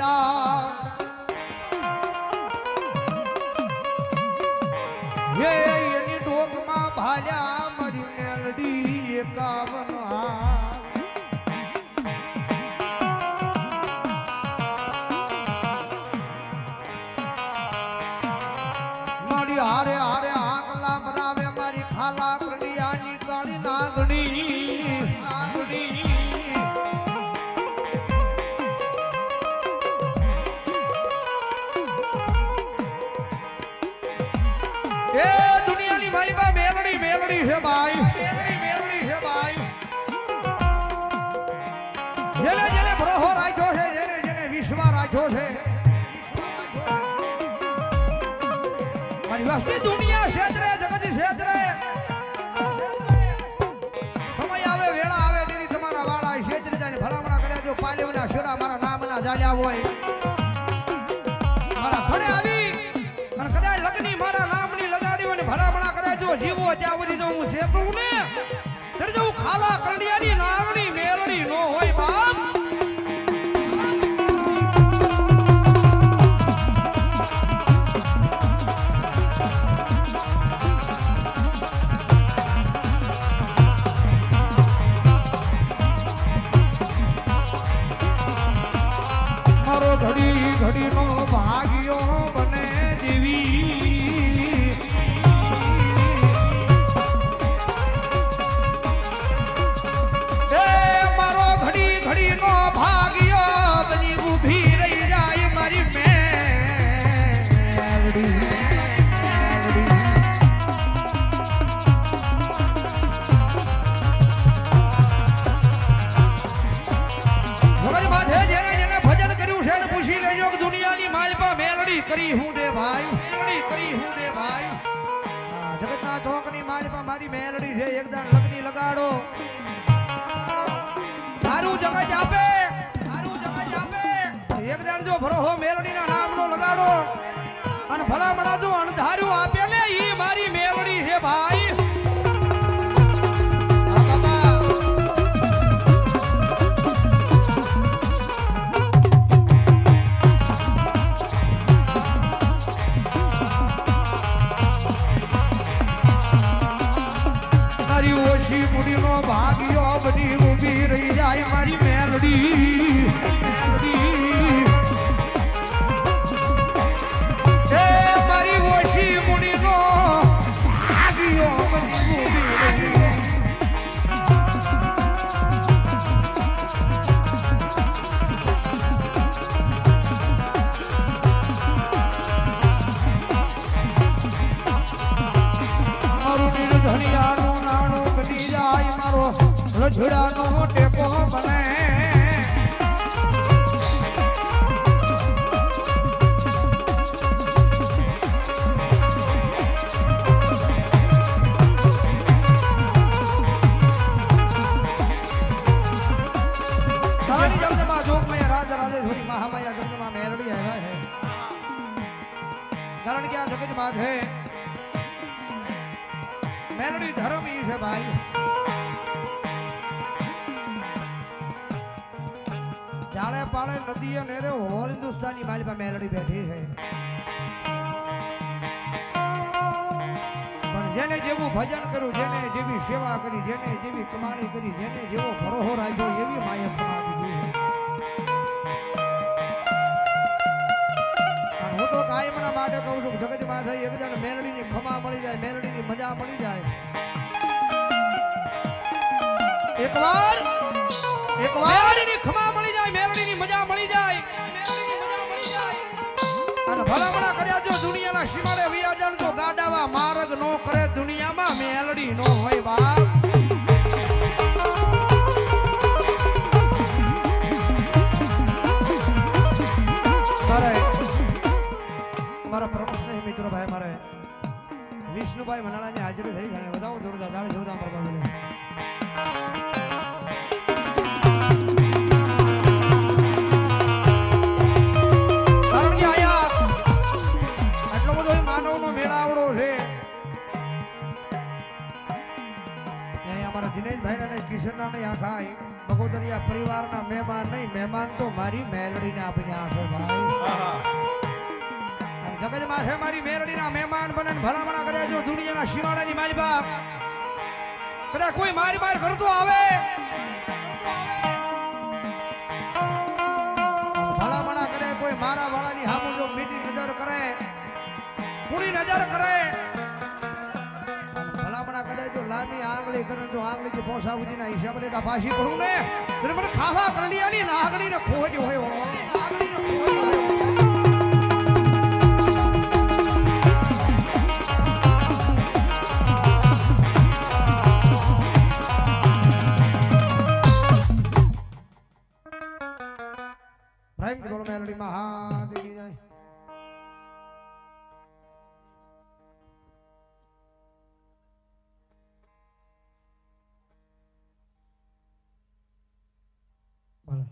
દાતા હે એની ડોકમાં ભાલ્યા મારી મેલડી 51 મારી હારે હારે આંકલા બનાવે મારી ખાલા કરડિયાની કાળી નાગણી નાગણી એ દુનિયાની માલિકા મેલડી મેલડી છે ભાઈ મેલડી મેલડી છે ભાઈ જેને જેને ભરોહો રાખ્યો છે જેને જેને વિશ્વાસ રાખ્યો છે મારી વસ્તી દુનિયા ક્ષેત્રે જગત ક્ષેત્રે સમય આવે વેળા આવે તેની તમારા વાળા ક્ષેત્રે જાય ભલામણા કર્યા જો પાલેવના શેડા મારા નામના જાલ્યા હોય મારા થડે આવી અને કદાચ લગ્ની મારા નામની લગાડી હોય ને ભલામણા કર્યા જો જીવો ત્યાં સુધી જો હું શેકું ને ત્યારે જો હું ખાલા કરડિયાની નાગણી મેલડી નો હોય બાપ ઘડી ઘડી નો ભાગ્યો બને દેવી એ મારો ઘડી ઘડી નો ભાગ્યો બની ઊભી રહી જાય મારી મેલડી કરી હું દે ભાઈ મેલડી કરી હું દે ભાઈ જગતના ચોકની માલમાં મારી મેલડી છે એકદમ લગની લગાડો તારું જગત આપે એકદમ જો ભરોહો મેલડીના નામનો લગાડો અને ભલામણા જો અણધાર્યું આપે ને ઈ મારી મેલડી છે ભાઈ મુડીનો ભાગ્યો બની ઊભી રહી જાય મારી મેલડી એ મારી ઓછી મુડીનો ભાગ્યો બની ઊભી રહી મારું નિર્ધનિયાનું રજડાનો ટેકો બને જગદમાં જોગમય રાજ રાજેશ્વરી મહામાયા જગદમાં મેલડી આવ્યા છે કારણ કે આ જગતમાં છે મેલડી ધર્મ ઈ છે ભાઈ જાળે પાળે નદી અને હોલ હિન્દુસ્તાની માલિકા મેલડી બેઠી છે પણ જેને જેવું ભજન કર્યું જેને જેવી સેવા કરી જેને જેવી કમાણી કરી જેને જેવો ભરોહો રાખ્યો એવી માએ કમાણી દીધી હું તો કાયમના માટે કહું છું જગતમાં થઈ એકદમ મેલડીની ખમા મળી જાય મેલડીની મજા મળી જાય એકવાર ની ખમા મળી જાય મેલડીની મજા મળી જાય અને ભલામણા કર્યા જો દુનિયાના સીમાડે વિયાજન જો ગાડાવા માર્ગ નો કરે દુનિયામાં મેલડી નો હોય બાપ મારા પ્રમુખ મિત્રો ભાઈ મારે વિષ્ણુભાઈ મનાળાની હાજરી થઈ જાય વધાવો જોરદાર દાળ જોરદાર પ્રભાવ અમારા દિનેશભાઈ અને કિશનના નહીં આખા બગોદરિયા પરિવારના મહેમાન નહીં, મહેમાન તો મારી મેલડીને આપીને આશે ભાઈ. જગતમાં છે મારી મેલડીના મહેમાન બને ભલામણા કરે જો દુનિયાના શિવાડાની મારી બાપ કદાચ કોઈ મારી માર કરતો આવે ભલામણા કરે કોઈ મારા વાળાની સામે જો મીઠી નજર કરે કુણી નજર કરે ભલામણા કરે જો લાંબી આંગળી કરે જો આંગળીથી પોસા સુધીના હિસાબ લેતા પાછી પડું ને એટલે મને ખાસા કરડિયાની લાગણીને ખોજ હોય લાગણીને ખોજ હોય. પ્રેમ બોલો મેલડી માં હા દેવી જાય. ભલે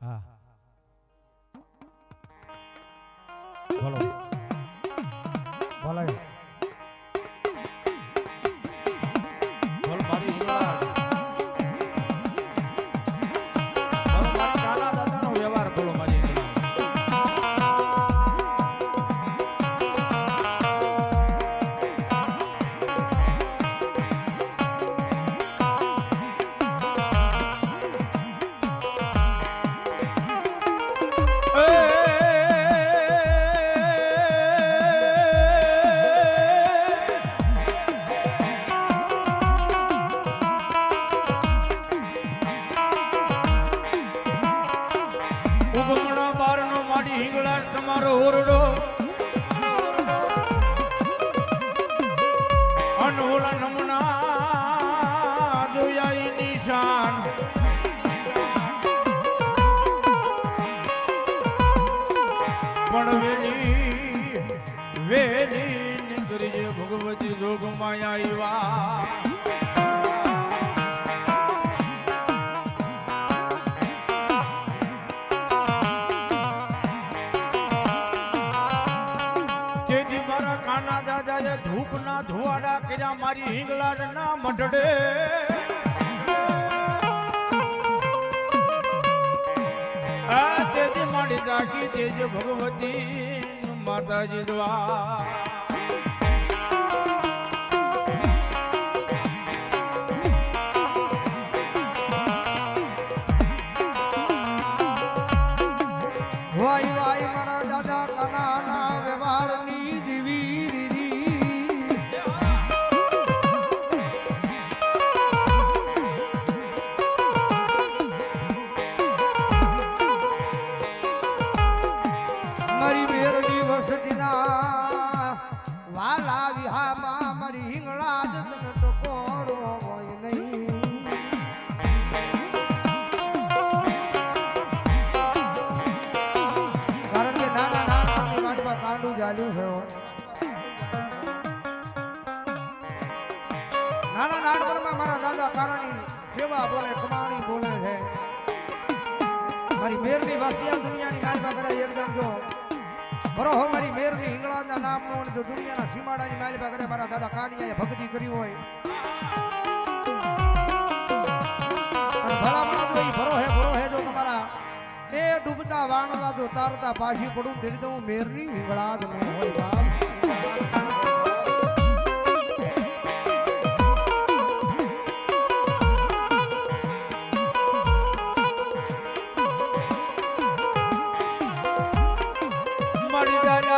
હા બોલો બોલો બોલ મારી હિંગળા બોલ મારા કાના દાદાનો વ્યવહાર બોલો મારી હિંગળા. તમારો ઓરડો અનોલા નમૂના જોયા નિશાન પણ વેલી નીકળીએ ભગવતી જોગમાં આવ્યા. ધૂપ ના ધુવાડા કર્યા મારી હિંગળા ના મઢડે આ તેજી માડી જાગી તેજ ભગવતી માતાજી દ્વાર વાય વાય મારા દાદા કાનાના વ્યવહારની દેવી મારી મેરડી વસતીના વાલા વિહામાં મારી હિંગળા જતન ટકોરો હોય નહીં. કારણ કે નાના નાના વાટમાં કાંડું ચાલ્યું છે. નાના નાનપણમાં મારા દાદા કારાની સેવા બોલે કમાણી બોલે છે. મારી મેરની વાસિયા દુનિયાની માલમાં કરે એકદમ જો બરો હો મારી મેરની હિંગળાના નામનો અને જો દુનિયાના સીમાડાની માલમાં કરે મારા દાદા કાનિયાએ ભક્તિ કરી હોય અને ભલામણા જો ઈ ભરો હે જો તમારા એ ડૂબતા વાણલા જો તારતા પાછી પડું તેની તો હું મેરની હિંગળા જ ન હોય બાપ.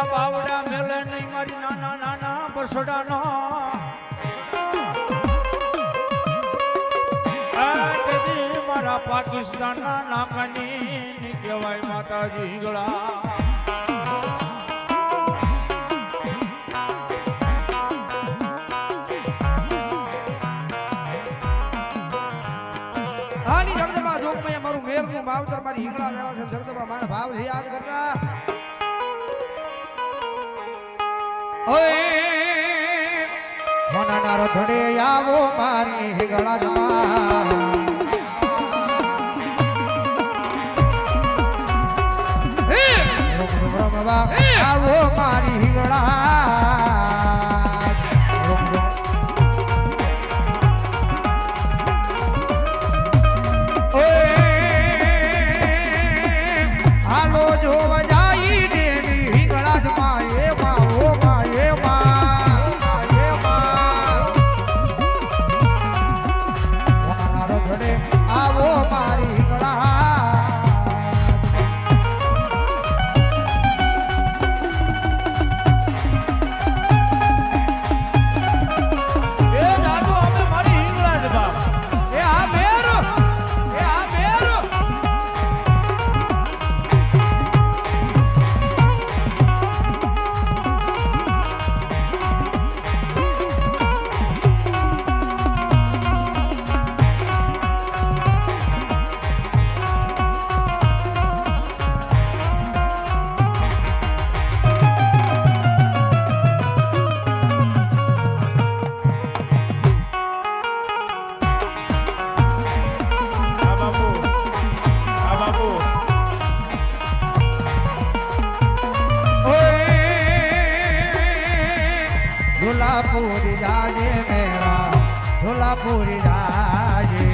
એવા બાવડા મેલે નહીં મારી નાના નાના બસડાનો મારા પાકિસ્તાનના નાકાની કહેવાય માતાજી હિંગળા આની જગદંબા જોગમાં મારું મેરનું માવતર મારી હિંગળા દેવા છે જગદંબા મારા ભાવ છે યાદ કરતા ઓય મનના રથડે આવો મારી હિંગળા જમા આવો મારી હિંગળા હાલો જોવા જાય દેવી હિંગળા જ માએ માઓ માએ મારે આવો મારી હિંગળા झोलापुरी जाजे मेरा झोलापुरी जाजे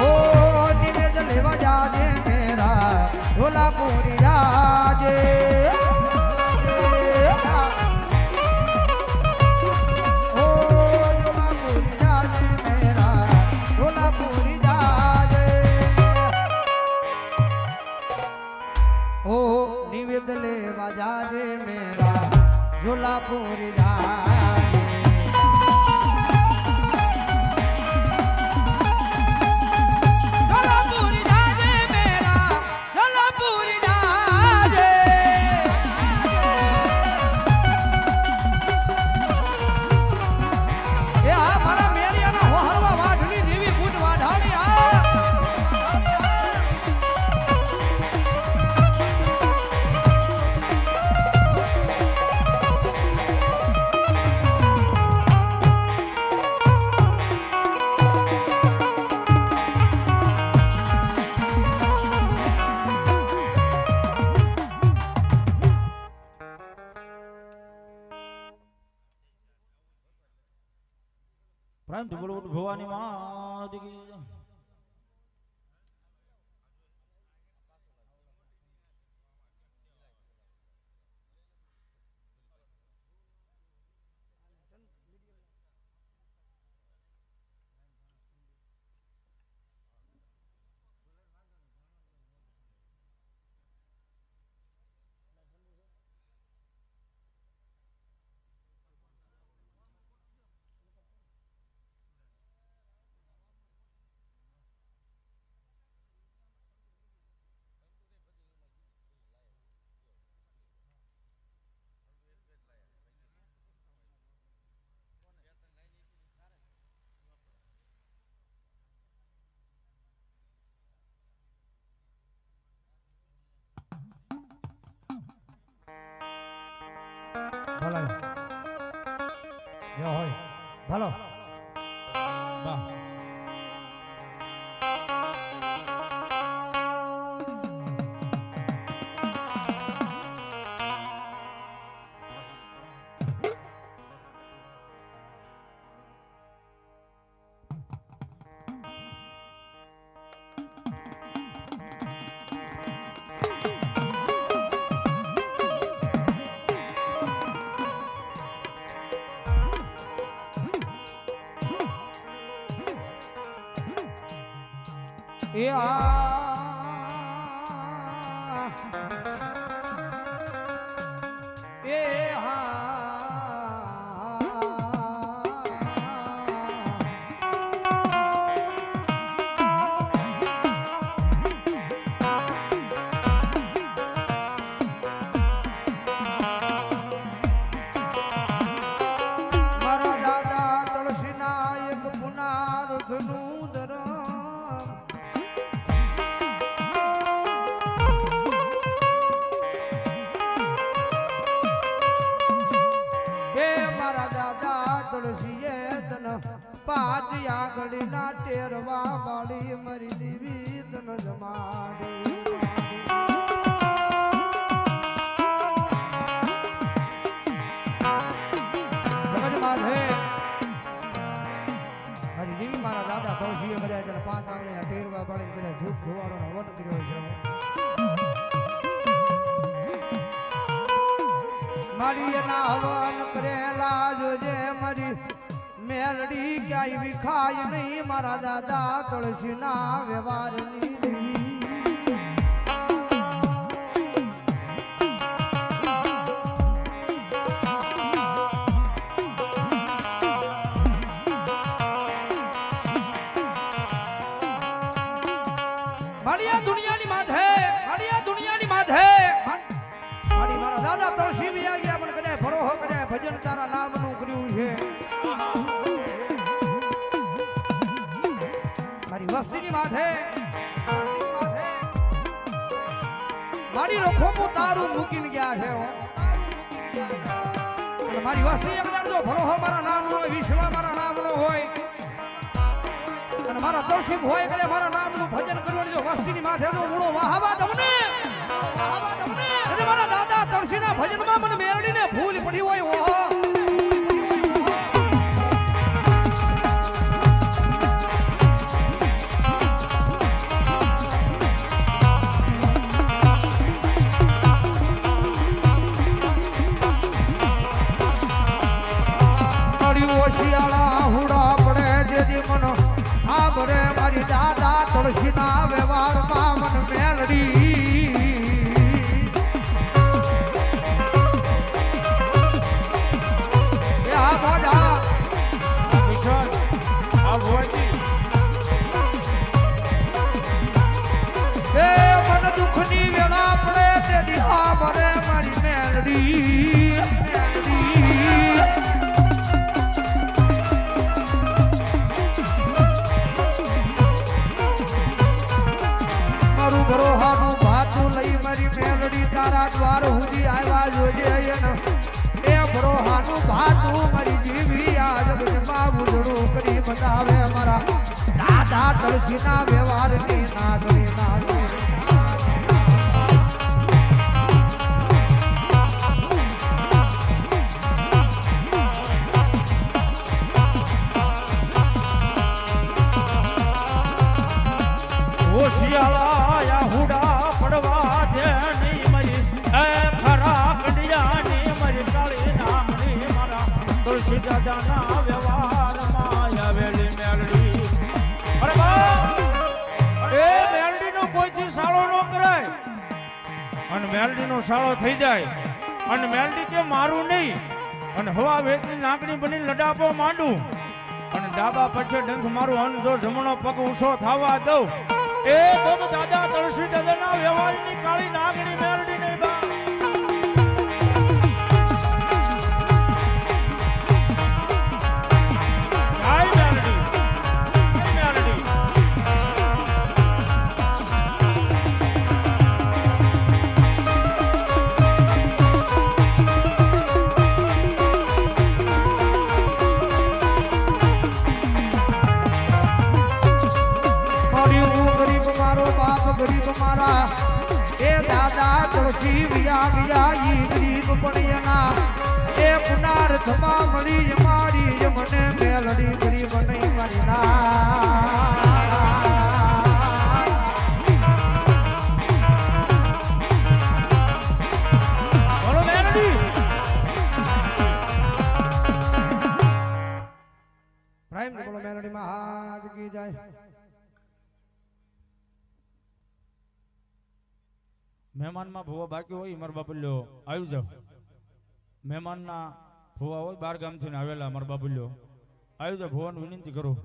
ओ निवेद लेवा जाजे मेरा झोलापुरी जाजे ओ झोलापुरी जाजे मेरा झोलापुरी जाजे ओ निवेद लेवा जाजे मेरा झोलापुरी जाजे झोलापुरी जाजे मेरा झोलापुरी जाजे ए आ मारा मेरियाना हो हरवा वाढणी देवी फूट वाढाणी आ પ્રાંત બોલો ભવાની માં દીકી ભલો જો હોય ભલો વાહ એ આ તેરવા માળી મારી દેવી તન જમાડી હરિદેવી મારા દાદા તુલસીએ બધા તેને 5 આંગળીના ટેરવા પાડીને બધા ધૂપ ધોવાળોનો વન કર્યો છે મારી એના હવન કરેલા જોજે મારી મેલડી ક્યાંય વિખાય નહીં મારા દાદા તુલસીના વ્યવહારની દેવી માળિયા દુનિયાની માધે મારી મારા દાદા તુલસી બી ગયા પણ કદાચ ભરોહો કદાચ ભજન તારા નામનું કર્યું છે મારી વસ્તીની માથે મારી રોખો તારું મૂકીને ગયા છે અને મારી વસ્તી એકદમ જો ભરોહો મારા નામનો હોય વિશ્વ મારા નામનો હોય અને મારા તુલસી હોય કે મારા નામનું ભજન કરવાની જો વસ્તીની માથે નો મૂળો વાહવા દમને અને મારા દાદા તુલસીના ભજનમાં મને મેરડીને ભૂલ પડી હોય ઓહો ઓશિયાળા હુડા પડે જેથી મન આભરે મારી દાદા તુલસીના વ્યવહારમાં મન મેલડી આ મોઢા કિશોર આ ભુવાજી એ મન દુઃખની વેળા પડે તેથી આભરે મારી મેલડી ભરોહાનું ભાતું લઈ મારી મેલડી તારા દ્વાર સુધી આવ્યા જોજે એ ભરોહાનું ભાતું મારી જીવી આજ બજમાં ઉજળું કરી બતાવે મારા દાદા તુલસીના વ્યવહારની નાગરી નાગરી ઓશિયાળા હુડા પડવા છે નહીં મરી એ ખરા કડિયાની મરી કાળી નામની મારા તુલસી દાદાના વ્યવહારમાં આવેલી મેલડી અરે બા એ મેલડીનો કોઈથી સાળો ન કરાય અને મેલડીનો સાળો થઈ જાય અને મેલડી કે મારું નહીં અને હવા વેચની નાગણી બની લડાપો માંડું અને ડાબા પછી ડંખ મારું અન જો જમણો પગ ઊંચો થવા દઉં એ તો દાદા તુલસી દાદાના વ્યવહારની કાળી નાગણી મેલડી નહીં બા ગરીબ મારા એ દાદા તુલસી વિયા ગયા ઈ ગરીબ પણિયના એ પુનાર્થમાં મળી મારી મને મેલડી ગરીબ નહીં મારી બોલો મેલડી પ્રાઇમ બોલો મેલડી માં હાથ કી જાય મહેમાનમાં ભૂવા બાકી હોય મારા બાબુલ્યો આવી જાવ મહેમાનના ભૂવા હોય 12 ગામથી આવેલા મારા બાબુલ્યો આવી જાવ ભૂવાનું વિનંતી કરું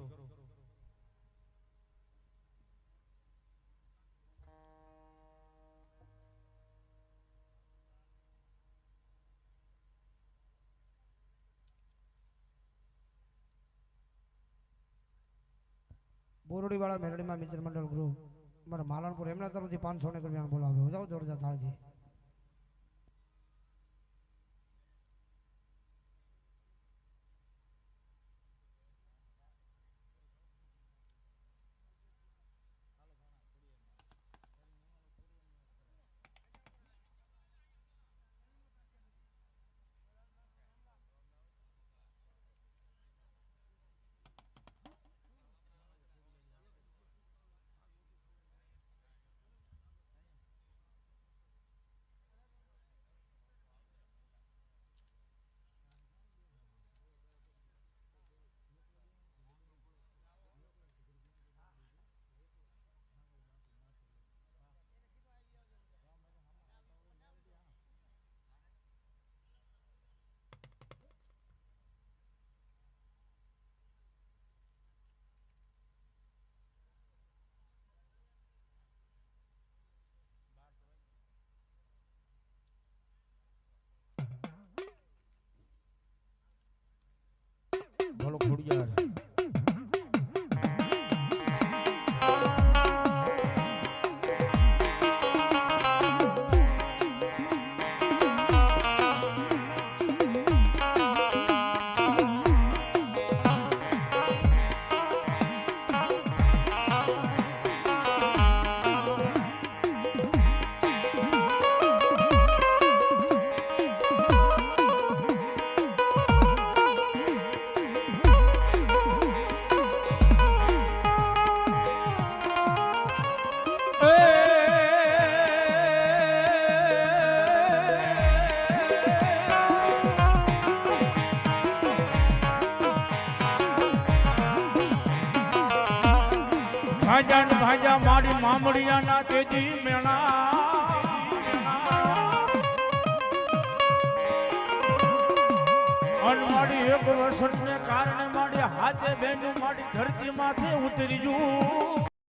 બોરડી વાળા મેલડીમાં મિત્ર મંડળ ગૃહ મારા માલણપુર એમના તરફથી 500 ને રૂપિયા બોલાવ્યો જાઓ જોરદાર તાળજી ખોડિયાર ભાજા ને ભાજા મારી મામડિયાના તેજી મેણા અન મારી એક વર્ષને કારણે મારી હાથે બેનું મારી ધરતી માથે ઉતરી જુ